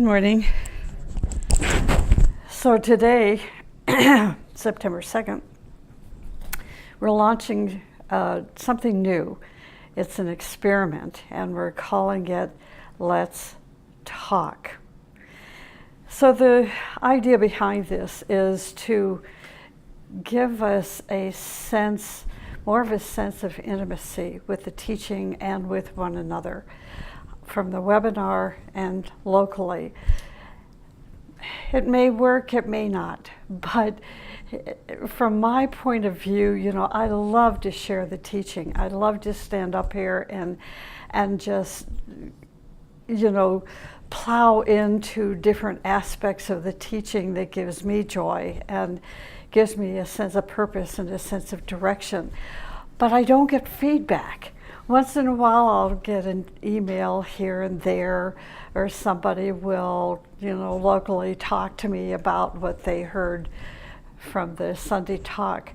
Good morning. So today, September 2nd, we're launching something new. It's an experiment, and we're calling it Let's Talk. So the idea behind this is to give us a sense, more of a sense of intimacy with the teaching and with one another, from the webinar and locally. It may work, it may not, but from my point of view, I love to share the teaching. I love to stand up here and just, plow into different aspects of the teaching that gives me joy and gives me a sense of purpose and a sense of direction. But I don't get feedback. Once in a while I'll get an email here and there, or somebody will, locally talk to me about what they heard from the Sunday talk.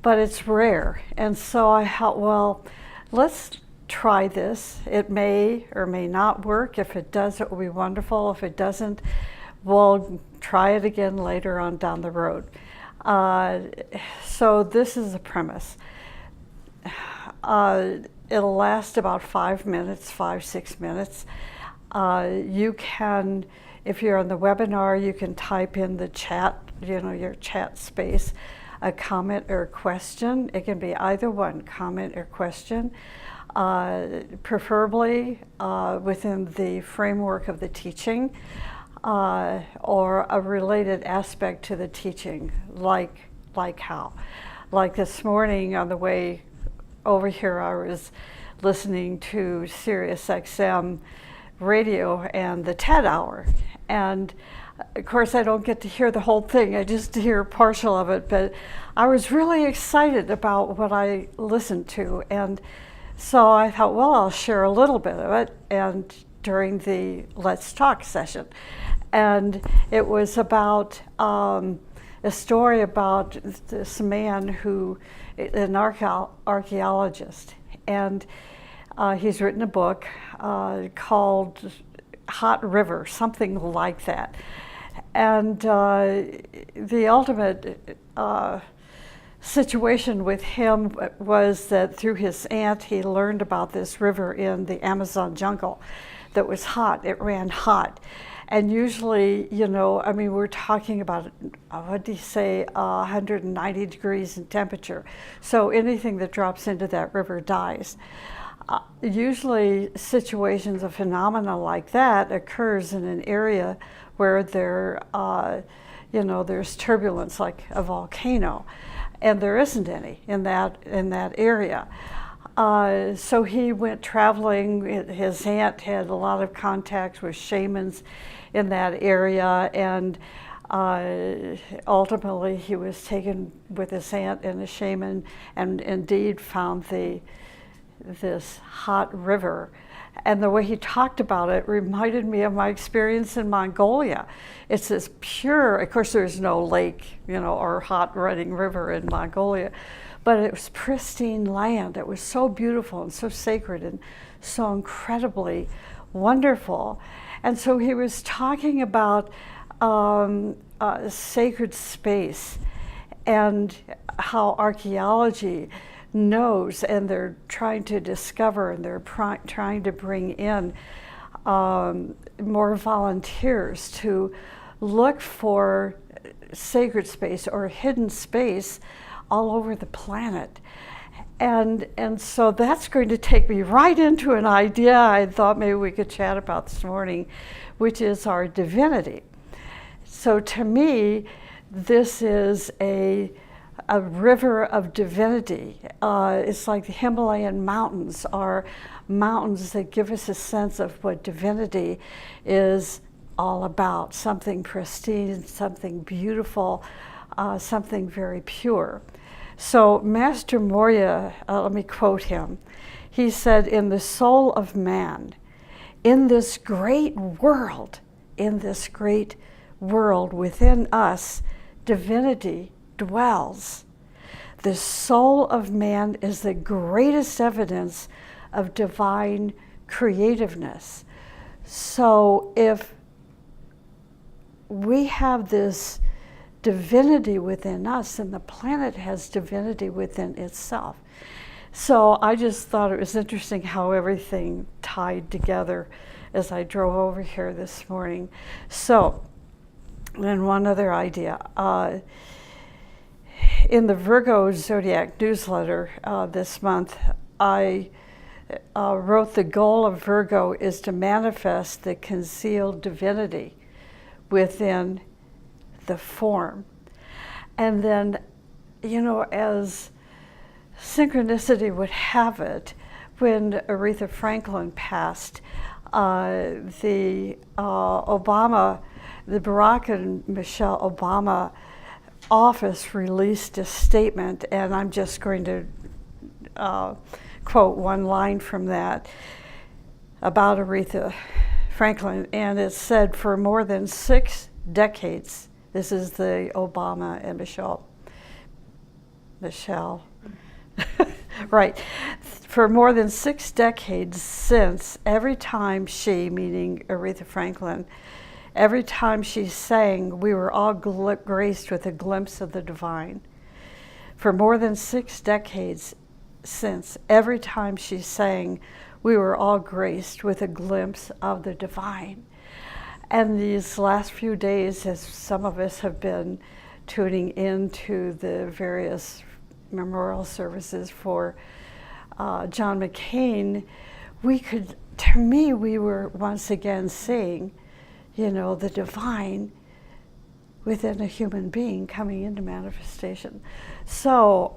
But it's rare. And so I thought, well, let's try this. It may or may not work. If it does, it will be wonderful. If it doesn't, we'll try it again later on down the road. So this is the premise. It'll last about 5 minutes, 5-6 minutes. You can, if you're on the webinar, you can type in the chat, your chat space, a comment or a question. It can be either one, comment or question, preferably within the framework of the teaching, or a related aspect to the teaching, like how. Like this morning on the way over here, I was listening to Sirius XM radio and the TED Hour. And of course, I don't get to hear the whole thing. I just hear partial of it. But I was really excited about what I listened to. And so I thought, well, I'll share a little bit of it and during the Let's Talk session. And it was about a story about this man who, an archaeologist, and he's written a book called Hot River, something like that. And the ultimate situation with him was that through his aunt, he learned about this river in the Amazon jungle that was hot. It ran hot. And usually, we're talking about, 190 degrees in temperature. So anything that drops into that river dies. Usually situations, a phenomena like that occurs in an area where there's turbulence, like a volcano, and there isn't any in that area. So he went traveling. His aunt had a lot of contacts with shamans in that area, and ultimately he was taken with his aunt and a shaman, and indeed found this hot river. And the way he talked about it reminded me of my experience in Mongolia. It's this pure, of course there's no lake, or hot running river in Mongolia, but it was pristine land. It was so beautiful and so sacred and so incredibly wonderful. And so he was talking about sacred space and how archaeology knows, and they're trying to discover, and they're trying to bring in more volunteers to look for sacred space or hidden space all over the planet. And so that's going to take me right into an idea I thought maybe we could chat about this morning, which is our divinity. So to me, this is a river of divinity. It's like the Himalayan mountains are mountains that give us a sense of what divinity is all about, something pristine, something beautiful, something very pure. So Master Morya, let me quote him. He said, "In the soul of man, in this great world within us, divinity dwells. The soul of man is the greatest evidence of divine creativeness." So if we have this divinity within us, and the planet has divinity within itself. So I just thought it was interesting how everything tied together as I drove over here this morning. So, and one other idea. In the Virgo Zodiac newsletter this month, I wrote the goal of Virgo is to manifest the concealed divinity within the form. And then, you know, as synchronicity would have it, when Aretha Franklin passed, the Barack and Michelle Obama office released a statement, and I'm just going to quote one line from that about Aretha Franklin, and it said, for more than 6 decades, this is the Obama and Michelle, right, for more than 6 decades since, every time she, meaning Aretha Franklin, every time she sang, we were all graced with a glimpse of the divine. For more than 6 decades since, every time she sang, we were all graced with a glimpse of the divine. And these last few days, as some of us have been tuning into the various memorial services for John McCain, we were once again seeing, you know, the divine within a human being coming into manifestation. So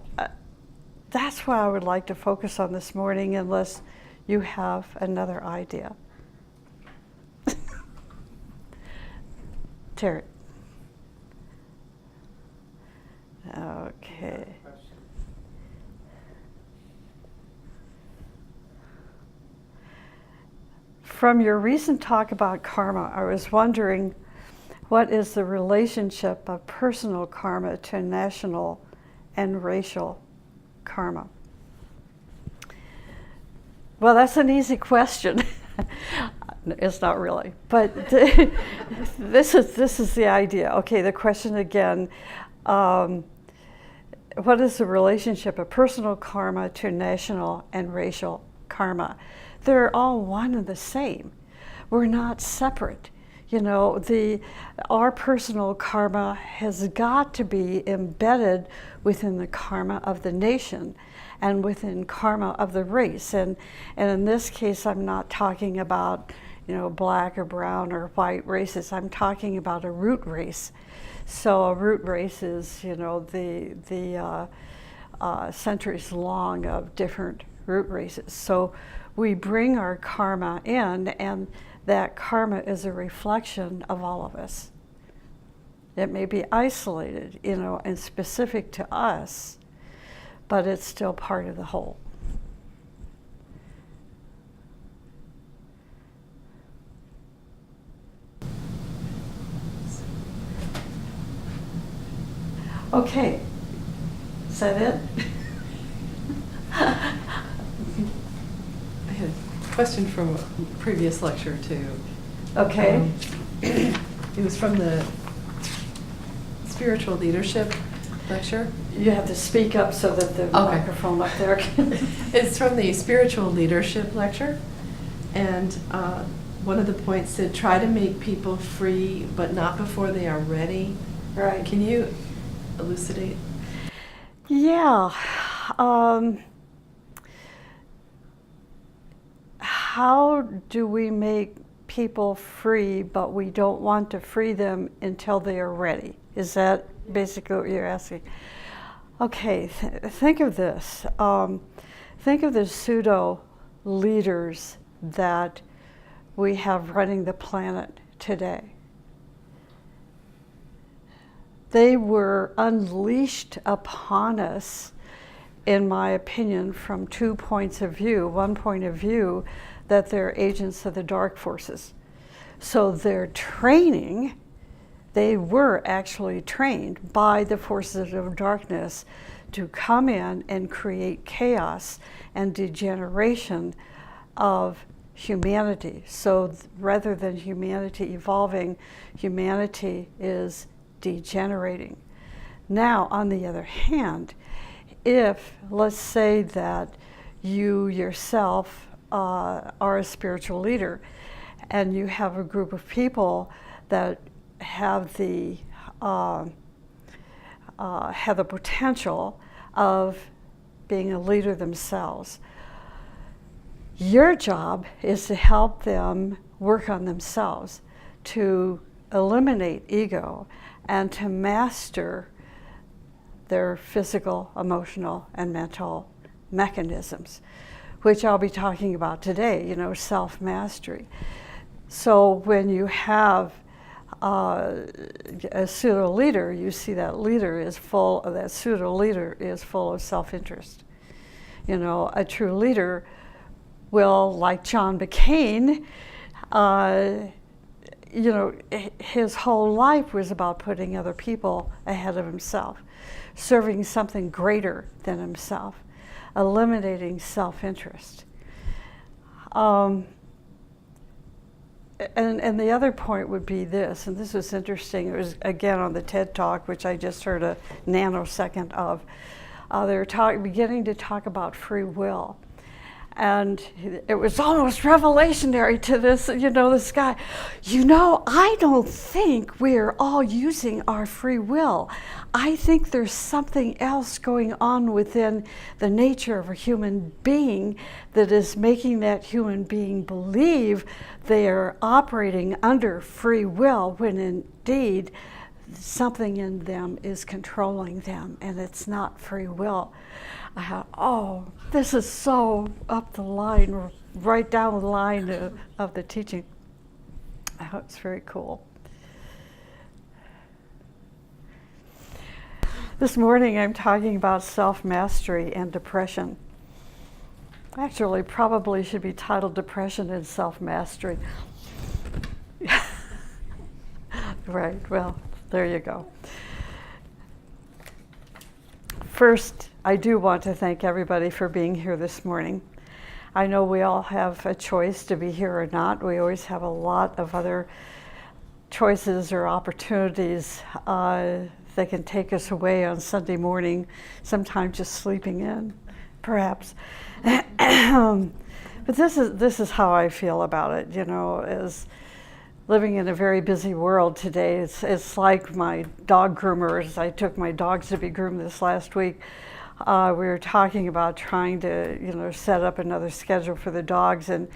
that's what I would like to focus on this morning, unless you have another idea. Terry. Okay. From your recent talk about karma, I was wondering, what is the relationship of personal karma to national and racial karma? Well, that's an easy question. It's not really, but this is the idea. Okay, the question again, what is the relationship of personal karma to national and racial karma? They're all one and the same. We're not separate. You know, our personal karma has got to be embedded within the karma of the nation and within karma of the race. And in this case, I'm not talking about, you know, black or brown or white races. I'm talking about a root race. So a root race is, you know, the centuries long of different root races. So we bring our karma in, and that karma is a reflection of all of us. It may be isolated, you know, and specific to us, but it's still part of the whole. Okay, is that it? I had a question from a previous lecture too. Okay. It was from the spiritual leadership lecture. You have to speak up so that the microphone up there can... It's from the spiritual leadership lecture, and one of the points said, try to make people free, but not before they are ready. Right. Can you elucidate? Yeah. How do we make people free, but we don't want to free them until they are ready? Is that basically what you're asking? Okay, think of this. Think of the pseudo leaders that we have running the planet today. They were unleashed upon us, in my opinion, from 2 points of view. One point of view, that they're agents of the dark forces. So their training, they were actually trained by the forces of darkness to come in and create chaos and degeneration of humanity. So rather than humanity evolving, humanity is degenerating. Now, on the other hand, if, let's say that you yourself are a spiritual leader and you have a group of people that have the potential of being a leader themselves, your job is to help them work on themselves, to eliminate ego and to master their physical, emotional, and mental mechanisms, which I'll be talking about today, self-mastery. So when you have a pseudo leader, you see that pseudo leader is full of self-interest. A true leader will, like John McCain, his whole life was about putting other people ahead of himself, serving something greater than himself, eliminating self-interest. And the other point would be this, and this was interesting. It was, again, on the TED Talk, which I just heard a nanosecond of. They were beginning to talk about free will. And it was almost revelationary to this guy. I don't think we're all using our free will. I think there's something else going on within the nature of a human being that is making that human being believe they are operating under free will, when indeed something in them is controlling them, and it's not free will. I thought, this is so up the line, right down the line of the teaching. I thought it's very cool. This morning I'm talking about self-mastery and depression. Actually, probably should be titled Depression and Self-Mastery. Right, well, there you go. First, I do want to thank everybody for being here this morning. I know we all have a choice to be here or not. We always have a lot of other choices or opportunities that can take us away on Sunday morning, sometimes just sleeping in, perhaps. But this is how I feel about it, as living in a very busy world today. It's like my dog groomers. I took my dogs to be groomed this last week. We were talking about trying to, set up another schedule for the dogs, and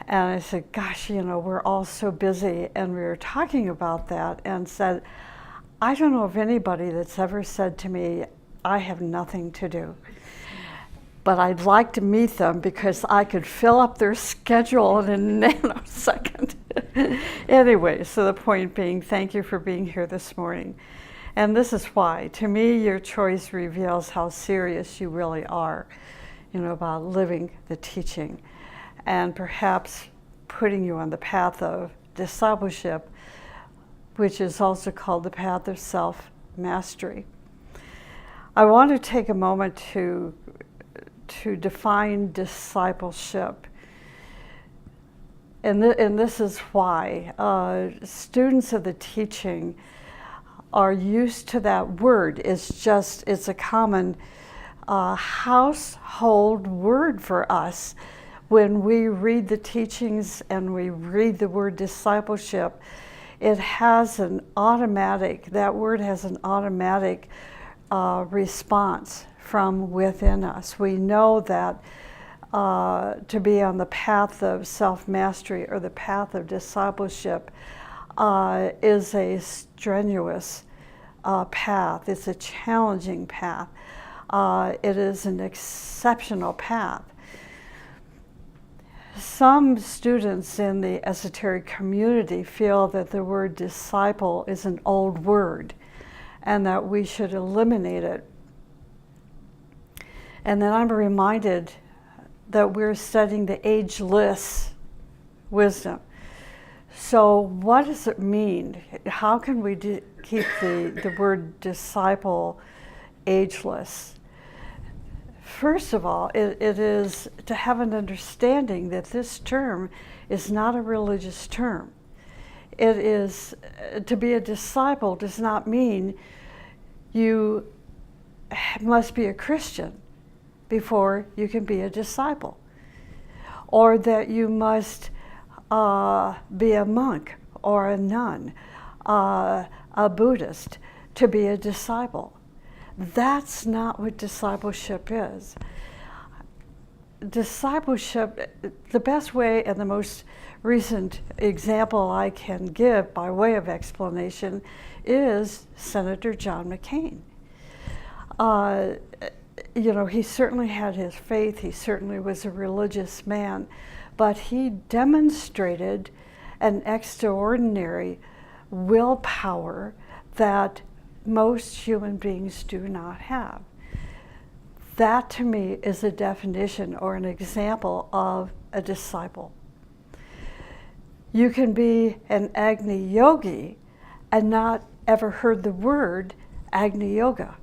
I said, gosh, we're all so busy. And we were talking about that and said, I don't know of anybody that's ever said to me, I have nothing to do. But I'd like to meet them because I could fill up their schedule in a nanosecond. Anyway, so the point being, thank you for being here this morning. And this is why. To me, your choice reveals how serious you really are, about living the teaching, and perhaps putting you on the path of discipleship, which is also called the path of self-mastery. I want to take a moment to define discipleship. And this is why. Students of the teaching are used to that word. It's a common household word for us. When we read the teachings and we read the word discipleship, that word has an automatic response from within us. We know that to be on the path of self-mastery or the path of discipleship is a strenuous path. It's a challenging path. It is an exceptional path. Some students in the esoteric community feel that the word disciple is an old word and that we should eliminate it. And then I'm reminded that we're studying the ageless wisdom. So what does it mean? How can we keep the word disciple ageless? First of all, it is to have an understanding that this term is not a religious term. It is, to be a disciple does not mean you must be a Christian before you can be a disciple, or that you must be a monk or a nun, a Buddhist to be a disciple. That's not what discipleship is. Discipleship, the best way and the most recent example I can give by way of explanation is Senator John McCain. He certainly had his faith, he certainly was a religious man, but he demonstrated an extraordinary willpower that most human beings do not have. That to me is a definition or an example of a disciple. You can be an Agni yogi and not ever heard the word Agni yoga.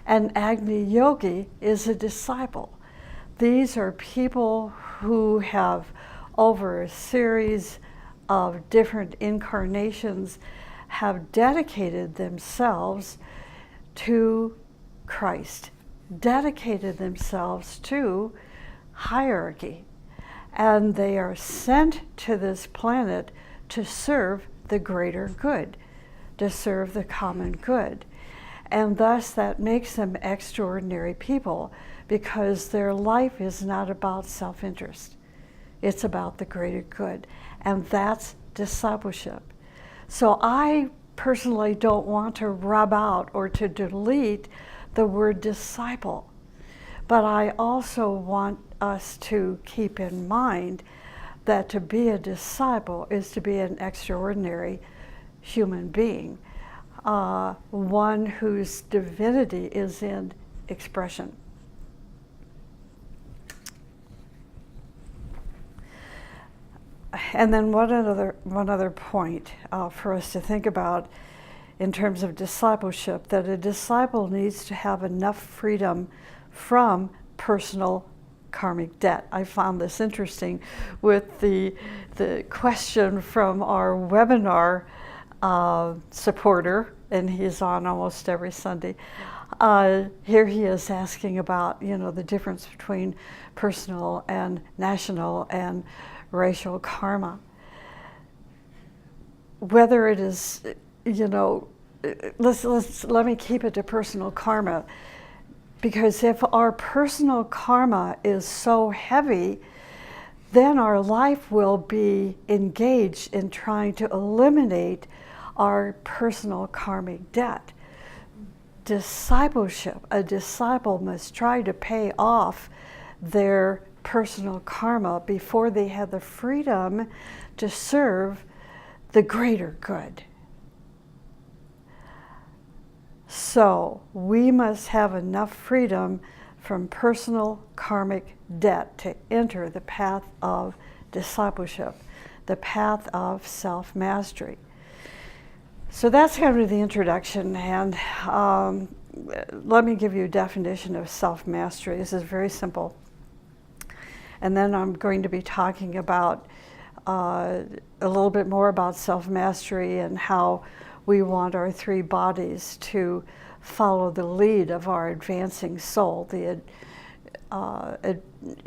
An Agni yogi is a disciple. These are people who have, over a series of different incarnations, have dedicated themselves to Christ, dedicated themselves to hierarchy, and they are sent to this planet to serve the greater good, to serve the common good. And thus that makes them extraordinary people, because their life is not about self-interest. It's about the greater good, and that's discipleship. So I personally don't want to rub out or to delete the word disciple, but I also want us to keep in mind that to be a disciple is to be an extraordinary human being, one whose divinity is in expression. And then one other point for us to think about in terms of discipleship, that a disciple needs to have enough freedom from personal karmic debt. I found this interesting with the question from our webinar supporter, and he's on almost every Sunday. Here he is asking about, the difference between personal and national and racial karma. Whether it is, let me keep it to personal karma, because if our personal karma is so heavy, then our life will be engaged in trying to eliminate our personal karmic debt. Discipleship, a disciple must try to pay off their personal karma before they have the freedom to serve the greater good. So we must have enough freedom from personal karmic debt to enter the path of discipleship, the path of self-mastery. So that's kind of the introduction, and let me give you a definition of self-mastery. This is very simple. And then I'm going to be talking about a little bit more about self-mastery and how we want our three bodies to follow the lead of our advancing soul, the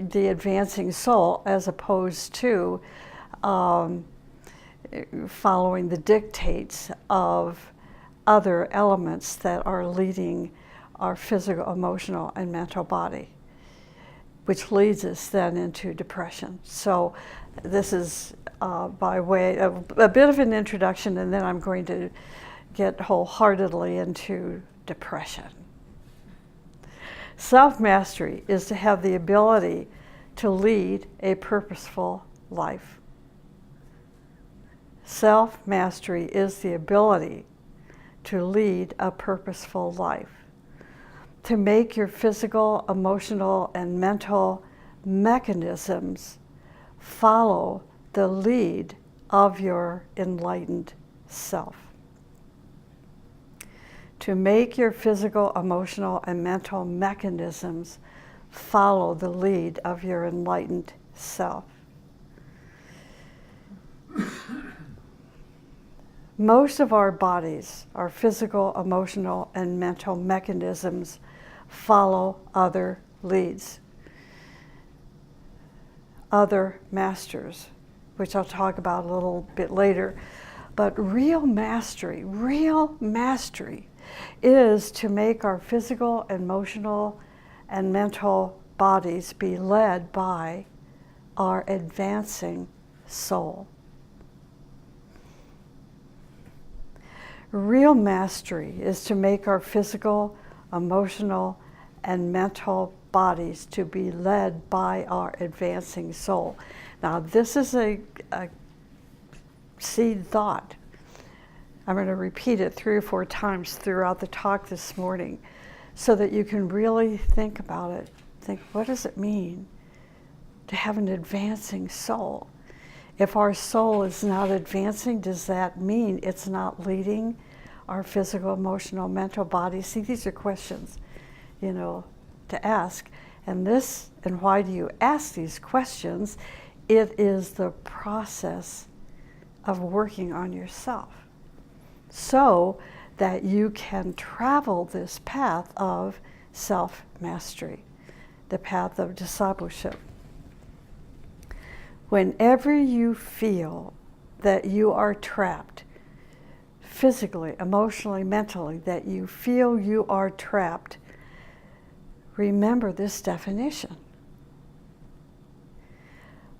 advancing soul, as opposed to following the dictates of other elements that are leading our physical, emotional, and mental body, which leads us then into depression. So this is by way of a bit of an introduction, and then I'm going to get wholeheartedly into depression. Self-mastery is to have the ability to lead a purposeful life. Self-mastery is the ability to lead a purposeful life, to make your physical, emotional, and mental mechanisms follow the lead of your enlightened self. To make your physical, emotional, and mental mechanisms follow the lead of your enlightened self. Most of our bodies, our physical, emotional, and mental mechanisms follow other leads, other masters, which I'll talk about a little bit later. But real mastery is to make our physical, emotional, and mental bodies be led by our advancing soul. Real mastery is to make our physical, emotional, and mental bodies to be led by our advancing soul. Now, this is a seed thought. I'm going to repeat it 3 or 4 times throughout the talk this morning so that you can really think about it. Think, what does it mean to have an advancing soul? If our soul is not advancing, does that mean it's not leading our physical, emotional, mental body? See, these are questions, to ask. And why do you ask these questions? It is the process of working on yourself so that you can travel this path of self-mastery, the path of discipleship. Whenever you feel that you are trapped, physically, emotionally, mentally, that you feel you are trapped, remember this definition.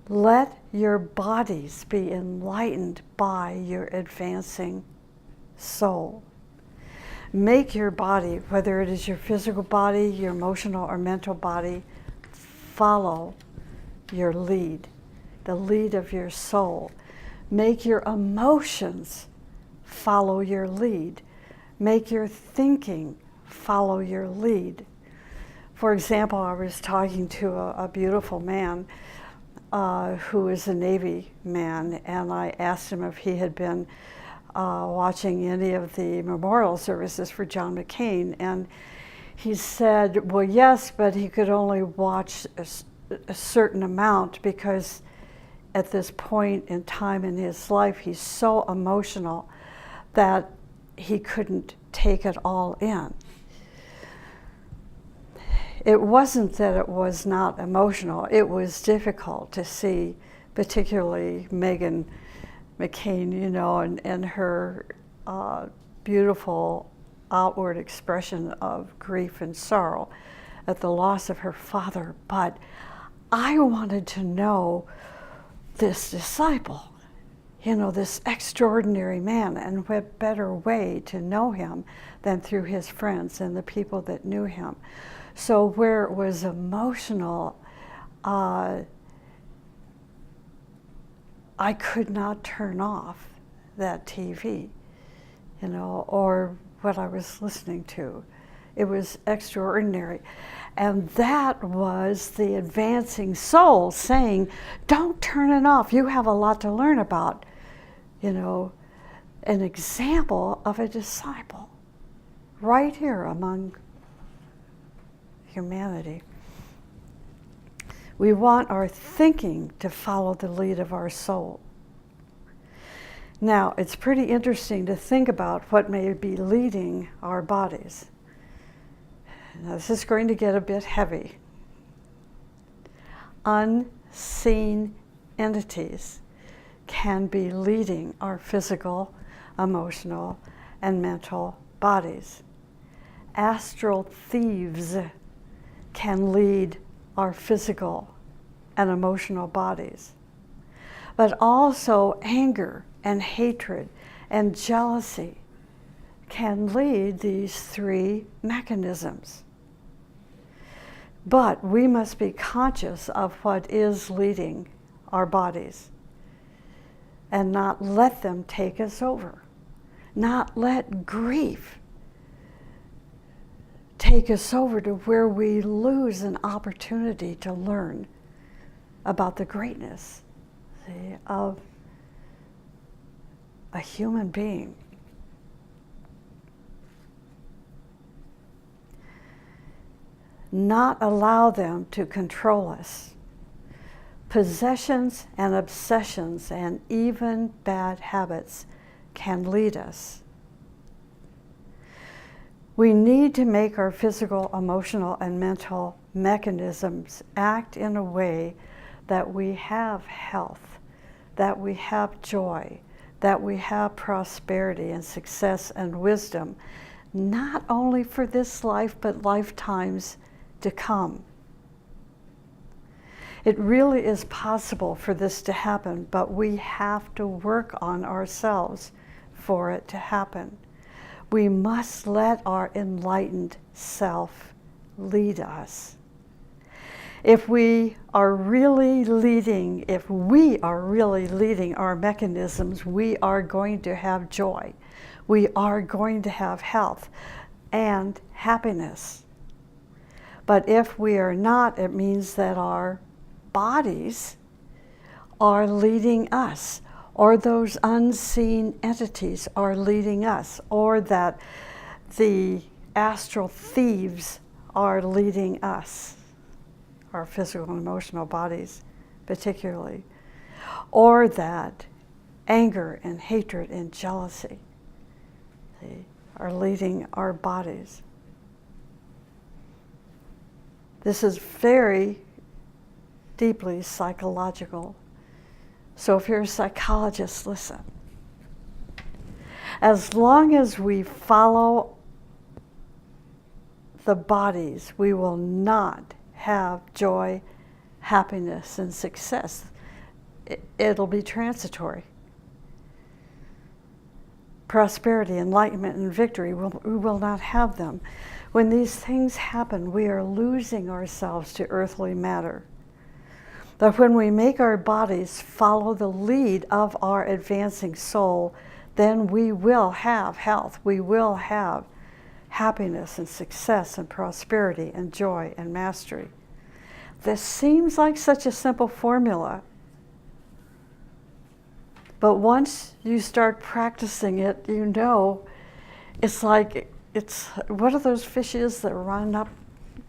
Let your bodies be enlightened by your advancing soul. Make your body, whether it is your physical body, your emotional or mental body, follow your lead, the lead of your soul. Make your emotions follow your lead. Make your thinking follow your lead. For example, I was talking to a beautiful man who is a Navy man, and I asked him if he had been watching any of the memorial services for John McCain, and he said, well, yes, but he could only watch a certain amount because at this point in time in his life, he's so emotional that he couldn't take it all in. It wasn't that it was not emotional. It was difficult to see, particularly Meghan McCain, and her beautiful outward expression of grief and sorrow at the loss of her father. But I wanted to know this disciple, this extraordinary man, and what better way to know him than through his friends and the people that knew him. So where it was emotional, I could not turn off that TV, or what I was listening to. It was extraordinary. And that was the advancing soul saying, don't turn it off. You have a lot to learn about, an example of a disciple right here among humanity. We want our thinking to follow the lead of our soul. Now, it's pretty interesting to think about what may be leading our bodies. Now, this is going to get a bit heavy. Unseen entities can be leading our physical, emotional, and mental bodies. Astral thieves can lead our physical and emotional bodies. But also anger and hatred and jealousy can lead these 3 mechanisms. But we must be conscious of what is leading our bodies and not let them take us over. Not let grief take us over to where we lose an opportunity to learn about the greatness of a human being. not allow them to control us. Possessions and obsessions and even bad habits can lead us. We need to make our physical, emotional, and mental mechanisms act in a way that we have health, that we have joy, that we have prosperity and success and wisdom, not only for this life, but lifetimes to come. It really is possible for this to happen, but we have to work on ourselves for it to happen. We must let our enlightened self lead us. If we are really leading our mechanisms, we are going to have joy. We are going to have health and happiness. But if we are not, it means that our bodies are leading us, or those unseen entities are leading us, or that the astral thieves are leading us, our physical and emotional bodies particularly, or that anger and hatred and jealousy are leading our bodies. This is very deeply psychological. So if you're a psychologist, listen. As long as we follow the bodies, we will not have joy, happiness, and success. It'll be transitory. Prosperity, enlightenment, and victory, we will not have them. When these things happen, we are losing ourselves to earthly matter. But when we make our bodies follow the lead of our advancing soul, then we will have health. We will have happiness and success and prosperity and joy and mastery. This seems like such a simple formula. But once you start practicing it, you know, it's like, what are those fishes that run up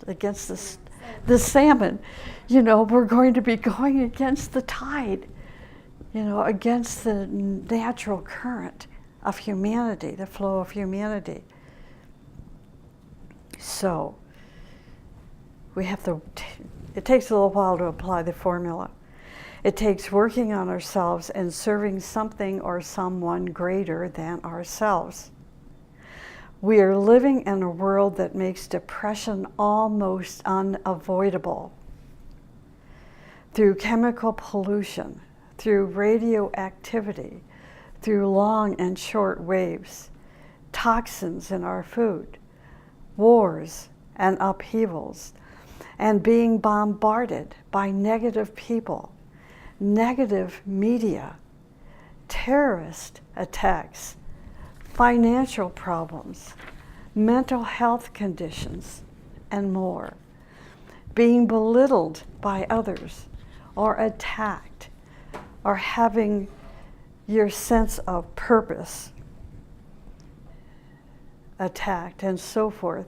against the salmon? You know, we're going to be going against the tide, you know, against the natural current of humanity, the flow of humanity. So, it takes a little while to apply the formula. It takes working on ourselves and serving something or someone greater than ourselves. We are living in a world that makes depression almost unavoidable. Through chemical pollution, through radioactivity, through long and short waves, toxins in our food, wars and upheavals, and being bombarded by negative people, negative media, terrorist attacks, financial problems, mental health conditions, and more. Being belittled by others, or attacked, or having your sense of purpose attacked, and so forth,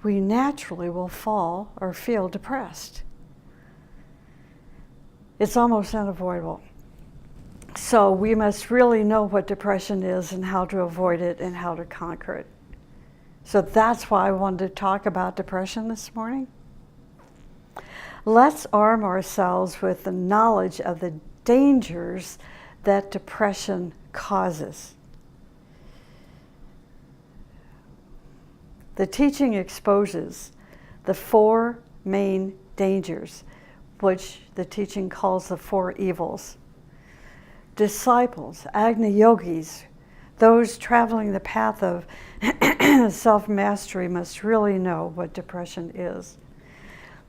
we naturally will fall or feel depressed. It's almost unavoidable. So we must really know what depression is and how to avoid it and how to conquer it. So that's why I wanted to talk about depression this morning. Let's arm ourselves with the knowledge of the dangers that depression causes. The teaching exposes the four main dangers, which the teaching calls the four evils. Disciples, Agni yogis, those traveling the path of self-mastery must really know what depression is.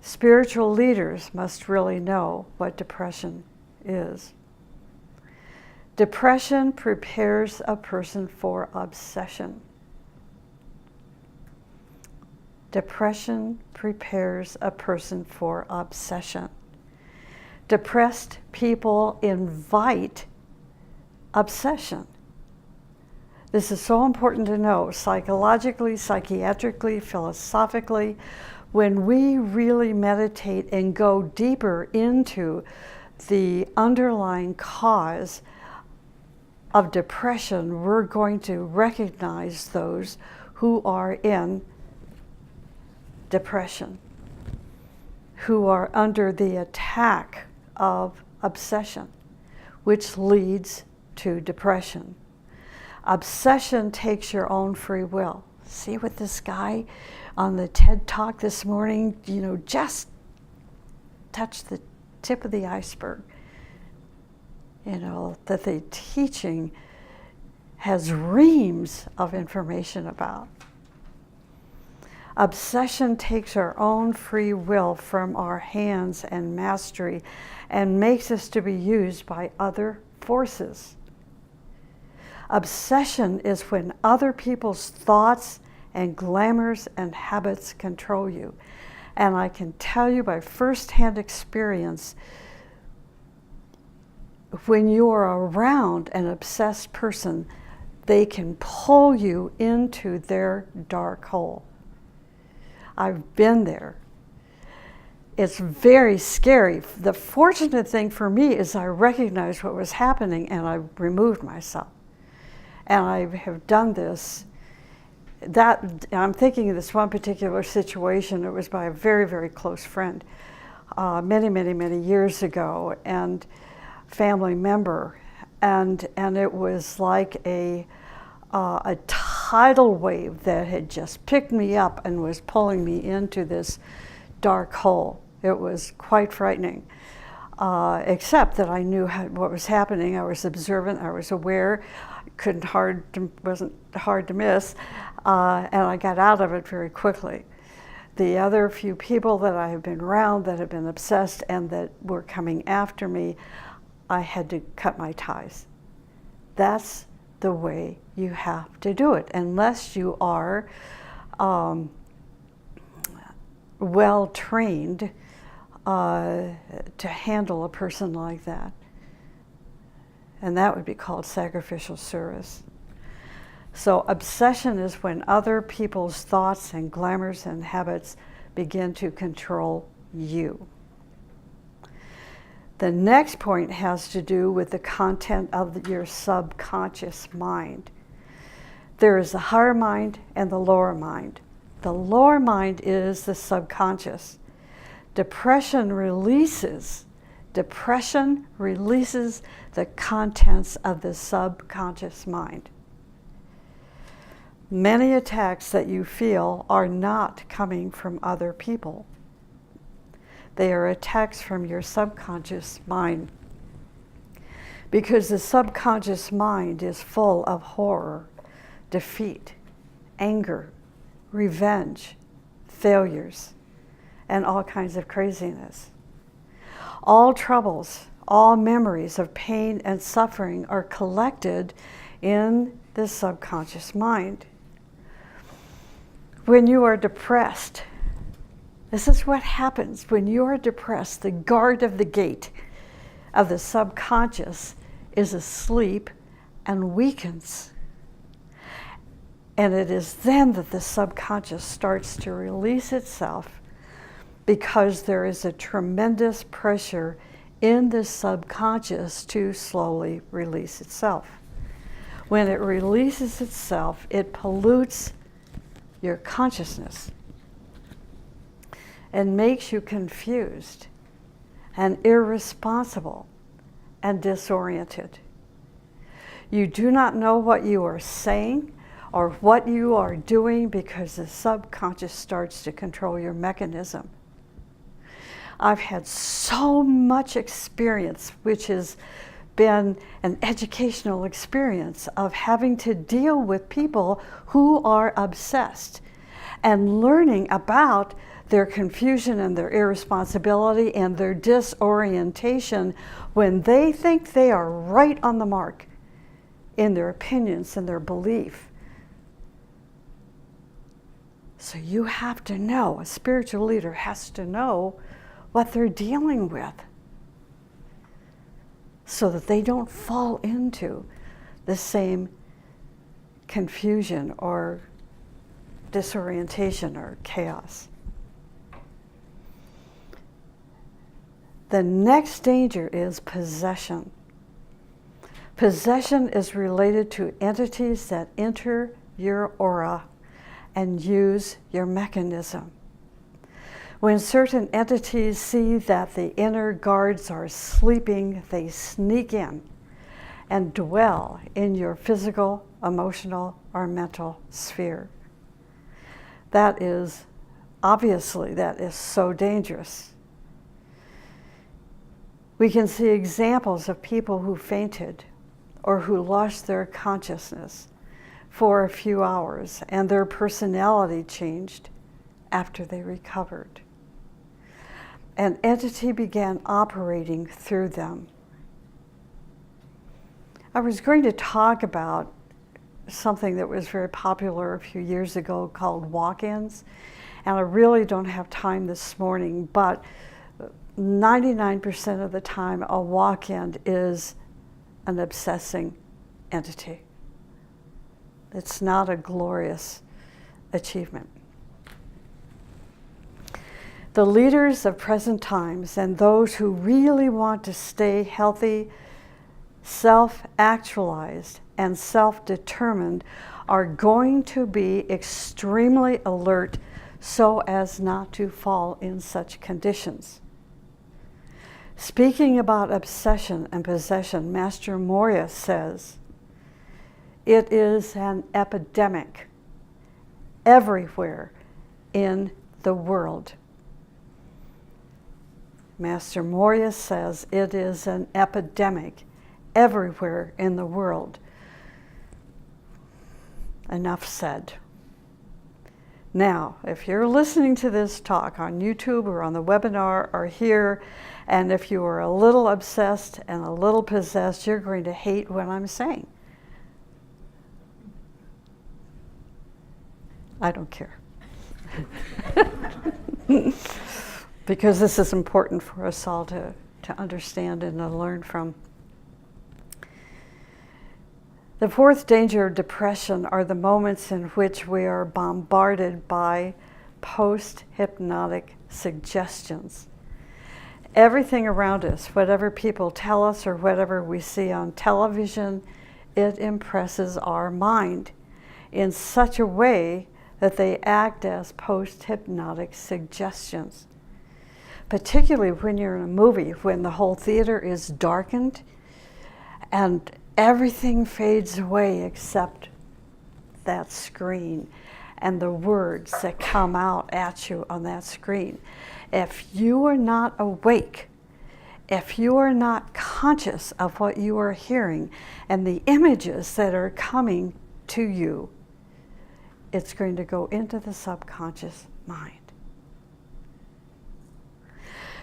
Spiritual leaders must really know what depression is. Depression prepares a person for obsession. Depression prepares a person for obsession. Depressed people invite obsession. This is so important to know, psychologically, psychiatrically, philosophically. When we really meditate and go deeper into the underlying cause of depression, we're going to recognize those who are in depression, who are under the attack of obsession, which leads to depression. Obsession takes your own free will. See what this guy on the TED Talk this morning, just touched the tip of the iceberg. That the teaching has reams of information about. Obsession takes our own free will from our hands and mastery and makes us to be used by other forces. Obsession is when other people's thoughts and glamours and habits control you. And I can tell you by firsthand experience, when you are around an obsessed person, they can pull you into their dark hole. I've been there. It's very scary. The fortunate thing for me is I recognized what was happening and I removed myself. And I have done this. I'm thinking of this one particular situation. It was by a very, very close friend many, many, many years ago, and family member. And it was like a tidal wave that had just picked me up and was pulling me into this dark hole. It was quite frightening, except that I knew what was happening. I was observant, I was aware, wasn't hard to miss, and I got out of it very quickly. The other few people that I have been around that have been obsessed and that were coming after me, I had to cut my ties. That's the way you have to do it, unless you are well trained to handle a person like that. And that would be called sacrificial service. So obsession is when other people's thoughts and glamours and habits begin to control you. The next point has to do with the content of your subconscious mind. There is the higher mind and the lower mind. The lower mind is the subconscious. Depression releases the contents of the subconscious mind. Many attacks that you feel are not coming from other people. They are attacks from your subconscious mind. Because the subconscious mind is full of horror, defeat, anger, revenge, failures, and all kinds of craziness. All troubles, all memories of pain and suffering are collected in the subconscious mind. When you are depressed, this is what happens when you are depressed. The guard of the gate of the subconscious is asleep and weakens. And it is then that the subconscious starts to release itself, because there is a tremendous pressure in the subconscious to slowly release itself. When it releases itself, it pollutes your consciousness and makes you confused and irresponsible and disoriented. You do not know what you are saying or what you are doing because the subconscious starts to control your mechanism. I've had so much experience, which has been an educational experience of having to deal with people who are obsessed and learning about their confusion and their irresponsibility and their disorientation when they think they are right on the mark in their opinions and their belief. So you have to know, a spiritual leader has to know what they're dealing with so that they don't fall into the same confusion or disorientation or chaos. The next danger is possession. Possession is related to entities that enter your aura and use your mechanism. When certain entities see that the inner guards are sleeping, they sneak in and dwell in your physical, emotional, or mental sphere. That is so dangerous. We can see examples of people who fainted or who lost their consciousness for a few hours and their personality changed after they recovered. An entity began operating through them. I was going to talk about something that was very popular a few years ago called walk-ins, and I really don't have time this morning, but 99% of the time a walk-in is an obsessing entity. It's not a glorious achievement. The leaders of present times and those who really want to stay healthy, self-actualized, and self-determined are going to be extremely alert so as not to fall in such conditions. Speaking about obsession and possession, Master Moria says, it is an epidemic everywhere in the world. Master Moria says it is an epidemic everywhere in the world. Enough said. Now, if you're listening to this talk on YouTube or on the webinar or here, and if you are a little obsessed and a little possessed, you're going to hate what I'm saying. I don't care. Because this is important for us all to understand and to learn from. The fourth danger of depression are the moments in which we are bombarded by post-hypnotic suggestions. Everything around us, whatever people tell us or whatever we see on television, it impresses our mind in such a way that they act as post-hypnotic suggestions. Particularly when you're in a movie, when the whole theater is darkened and everything fades away except that screen and the words that come out at you on that screen. If you are not awake, if you are not conscious of what you are hearing and the images that are coming to you, it's going to go into the subconscious mind.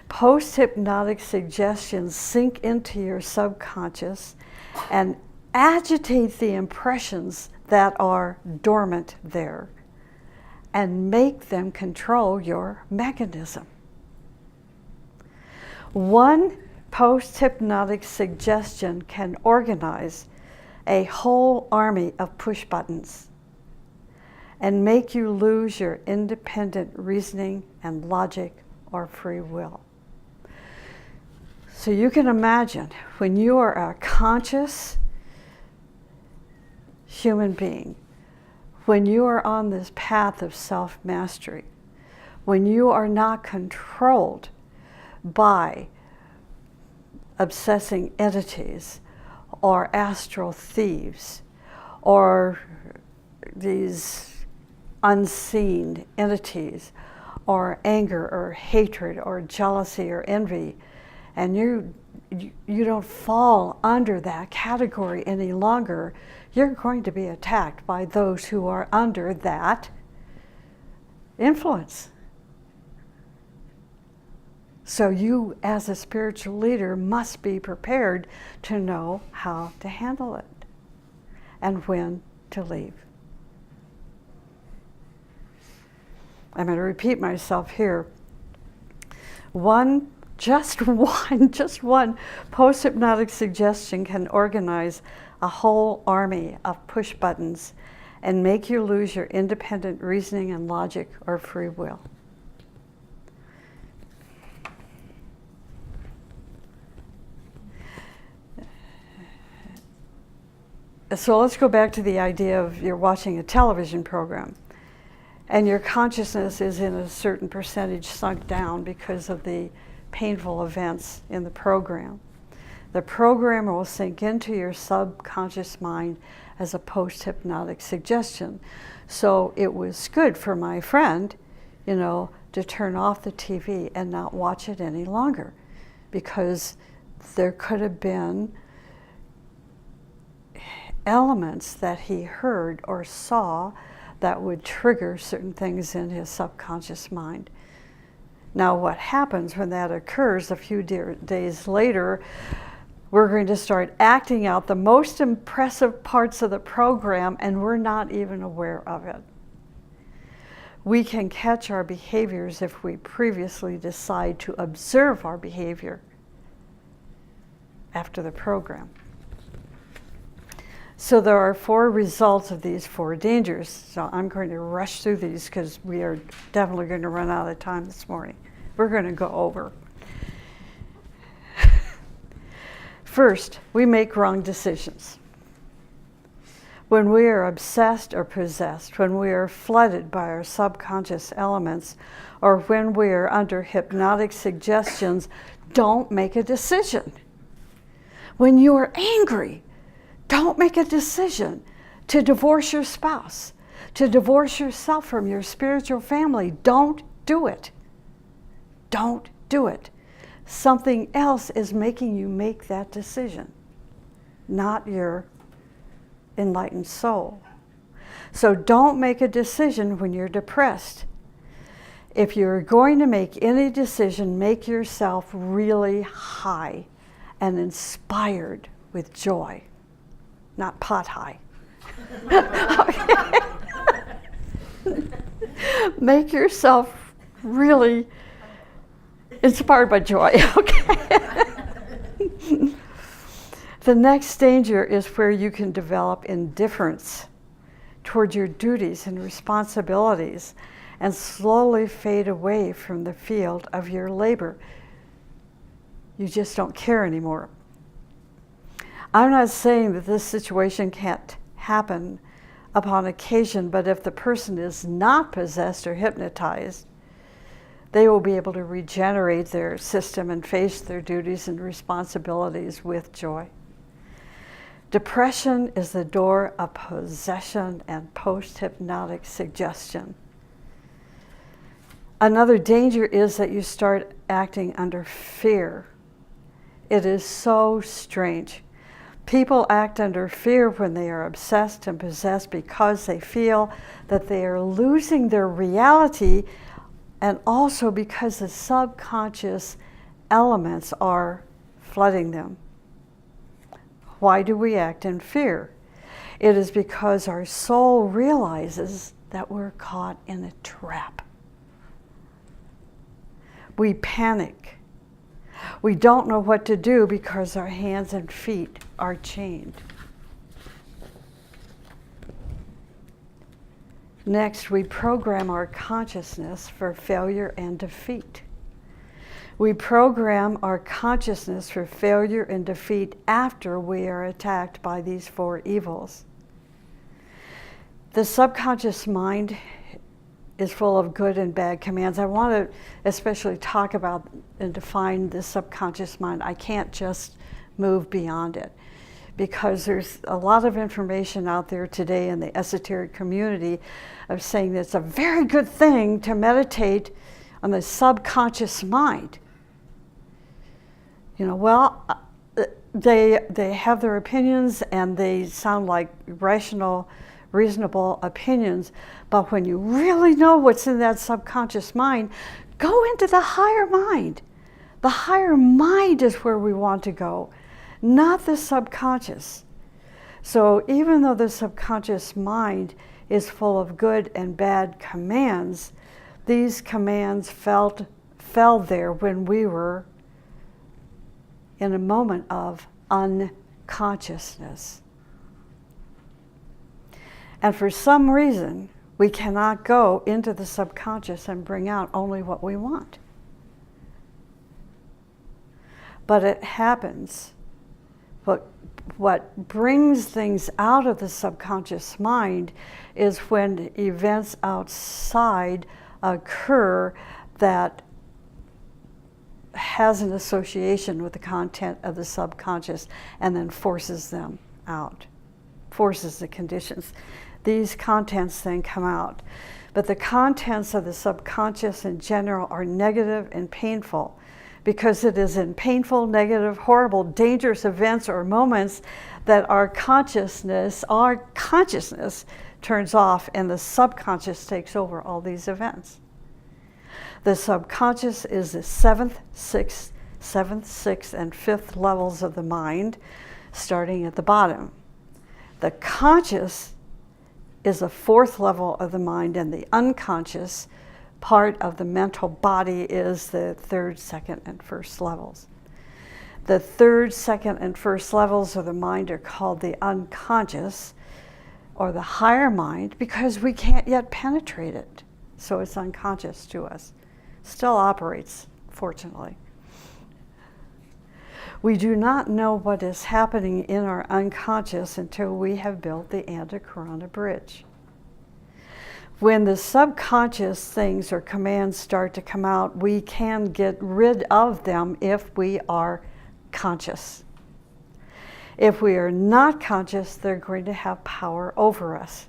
Post-hypnotic suggestions sink into your subconscious and agitate the impressions that are dormant there and make them control your mechanism. One post-hypnotic suggestion can organize a whole army of push buttons and make you lose your independent reasoning and logic or free will. So you can imagine when you are a conscious human being, when you are on this path of self-mastery, when you are not controlled by obsessing entities or astral thieves or these unseen entities or anger or hatred or jealousy or envy, and you don't fall under that category any longer, you're going to be attacked by those who are under that influence. So you, as a spiritual leader, must be prepared to know how to handle it and when to leave. I'm going to repeat myself here. Just one post-hypnotic suggestion can organize a whole army of push buttons and make you lose your independent reasoning and logic or free will. So let's go back to the idea of you're watching a television program and your consciousness is in a certain percentage sunk down because of the painful events in the program. The program will sink into your subconscious mind as a post-hypnotic suggestion. So it was good for my friend, to turn off the TV and not watch it any longer, because there could have been elements that he heard or saw that would trigger certain things in his subconscious mind. Now, what happens when that occurs a few days later, we're going to start acting out the most impressive parts of the program, and we're not even aware of it. We can catch our behaviors if we previously decide to observe our behavior after the program. So there are 4 results of these 4 dangers. So I'm going to rush through these because we are definitely going to run out of time this morning. We're going to go over. First, we make wrong decisions. When we are obsessed or possessed, when we are flooded by our subconscious elements, or when we are under hypnotic suggestions, don't make a decision. When you are angry, don't make a decision to divorce your spouse, to divorce yourself from your spiritual family. Don't do it. Don't do it. Something else is making you make that decision, not your enlightened soul. So don't make a decision when you're depressed. If you're going to make any decision, make yourself really high and inspired with joy. Not pot high. Make yourself really inspired by joy, okay? The next danger is where you can develop indifference toward your duties and responsibilities and slowly fade away from the field of your labor. You just don't care anymore. I'm not saying that this situation can't happen upon occasion, but if the person is not possessed or hypnotized, they will be able to regenerate their system and face their duties and responsibilities with joy. Depression is the door of possession and post-hypnotic suggestion. Another danger is that you start acting under fear. It is so strange. People act under fear when they are obsessed and possessed because they feel that they are losing their reality, and also because the subconscious elements are flooding them. Why do we act in fear? It is because our soul realizes that we're caught in a trap. We panic. We don't know what to do because our hands and feet are chained. Next, we program our consciousness for failure and defeat. We program our consciousness for failure and defeat after we are attacked by these 4 evils. The subconscious mind is full of good and bad commands. I want to especially talk about and define the subconscious mind. I can't just move beyond it, because there's a lot of information out there today in the esoteric community of saying that it's a very good thing to meditate on the subconscious mind. They have their opinions and they sound like rational, reasonable opinions, but when you really know what's in that subconscious mind, go into the higher mind. The higher mind is where we want to go, not the subconscious. So even though the subconscious mind is full of good and bad commands, these commands fell there when we were in a moment of unconsciousness. And for some reason, we cannot go into the subconscious and bring out only what we want. But it happens. What brings things out of the subconscious mind is when events outside occur that has an association with the content of the subconscious and then forces them out, forces the conditions. These contents then come out. But the contents of the subconscious in general are negative and painful, because it is in painful, negative, horrible, dangerous events or moments that our consciousness turns off and the subconscious takes over all these events. The subconscious is the seventh, sixth, and fifth levels of the mind, starting at the bottom. The conscious is the fourth level of the mind, and the unconscious part of the mental body is the third, second, and first levels. The third, second, and first levels of the mind are called the unconscious, or the higher mind, because we can't yet penetrate it. So it's unconscious to us. Still operates, fortunately. We do not know what is happening in our unconscious until we have built the antakarana bridge. When the subconscious things or commands start to come out, we can get rid of them if we are conscious. If we are not conscious, they're going to have power over us.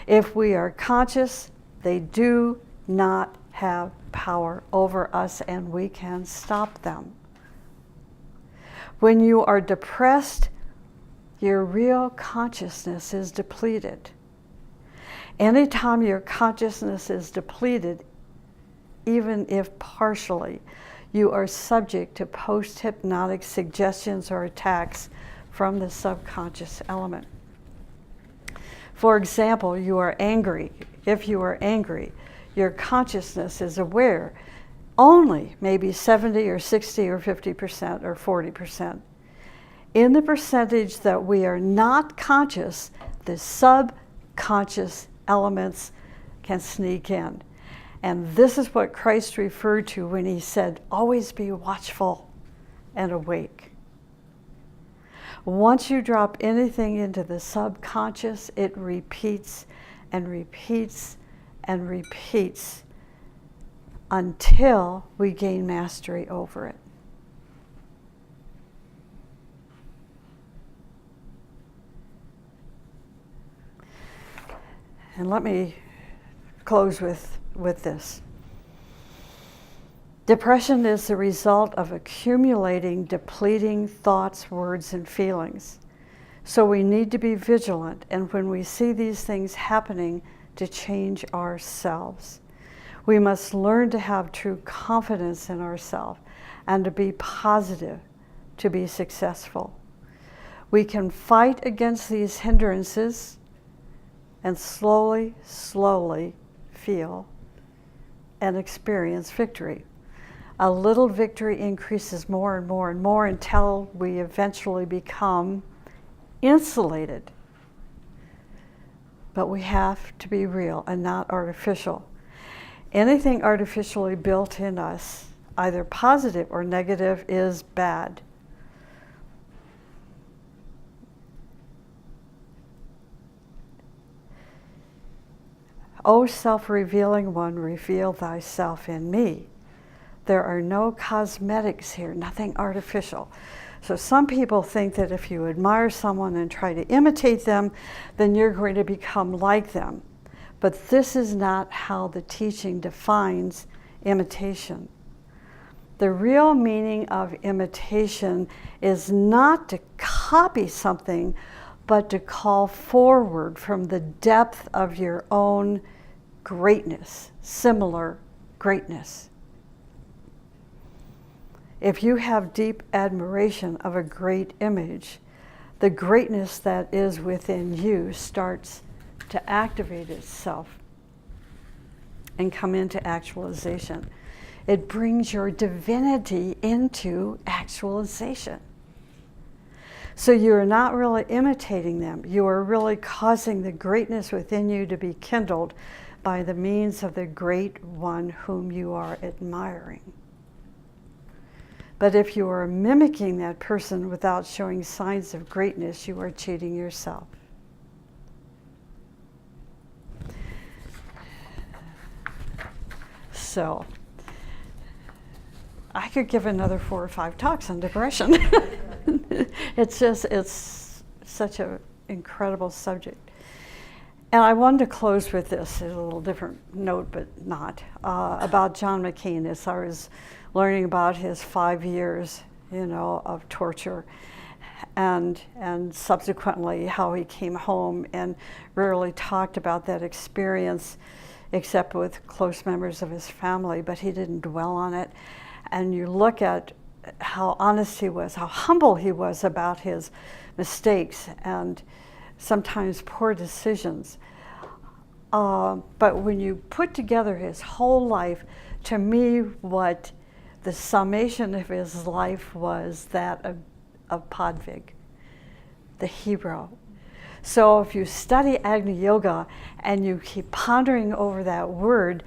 If we are conscious, they do not have power over us, and we can stop them. When you are depressed, your real consciousness is depleted. Anytime your consciousness is depleted, even if partially, you are subject to post-hypnotic suggestions or attacks from the subconscious element. For example, you are angry. If you are angry, your consciousness is aware only maybe 70 or 60 or 50% or 40%. In the percentage that we are not conscious, the subconscious elements can sneak in. And this is what Christ referred to when he said, always be watchful and awake. Once you drop anything into the subconscious, it repeats and repeats and repeats until we gain mastery over it. And let me close with this. Depression is the result of accumulating, depleting thoughts, words, and feelings. So we need to be vigilant, and when we see these things happening, to change ourselves. We must learn to have true confidence in ourselves and to be positive, to be successful. We can fight against these hindrances and slowly, slowly feel and experience victory. A little victory increases more and more and more until we eventually become insulated. But we have to be real and not artificial. Anything artificially built in us, either positive or negative, is bad. O self-revealing one, reveal thyself in me. There are no cosmetics here, nothing artificial. So some people think that if you admire someone and try to imitate them, then you're going to become like them. But this is not how the teaching defines imitation. The real meaning of imitation is not to copy something, but to call forward from the depth of your own greatness, similar greatness. If you have deep admiration of a great image, the greatness that is within you starts to activate itself and come into actualization. It brings your divinity into actualization. So you are not really imitating them. You are really causing the greatness within you to be kindled by the means of the great one whom you are admiring. But if you are mimicking that person without showing signs of greatness, you are cheating yourself. So, I could give another 4 or 5 talks on depression. It's such an incredible subject. And I wanted to close with this, a little different note, but not, about John McCain. As I was learning about his 5 years, of torture, and subsequently how he came home and rarely talked about that experience, except with close members of his family, but he didn't dwell on it. And you look at how honest he was, how humble he was about his mistakes and sometimes poor decisions. But when you put together his whole life, to me, what the summation of his life was that of Padvig, the hero. So if you study Agni Yoga and you keep pondering over that word,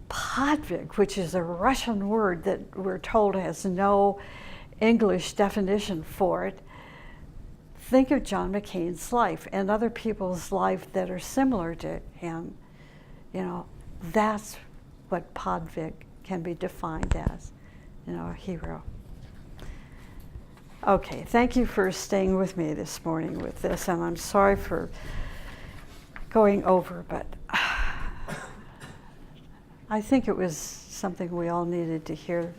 Padvig, which is a Russian word that we're told has no English definition for it, think of John McCain's life and other people's life that are similar to him. That's what Padvig can be defined as, a hero. Okay, thank you for staying with me this morning with this, and I'm sorry for going over, but I think it was something we all needed to hear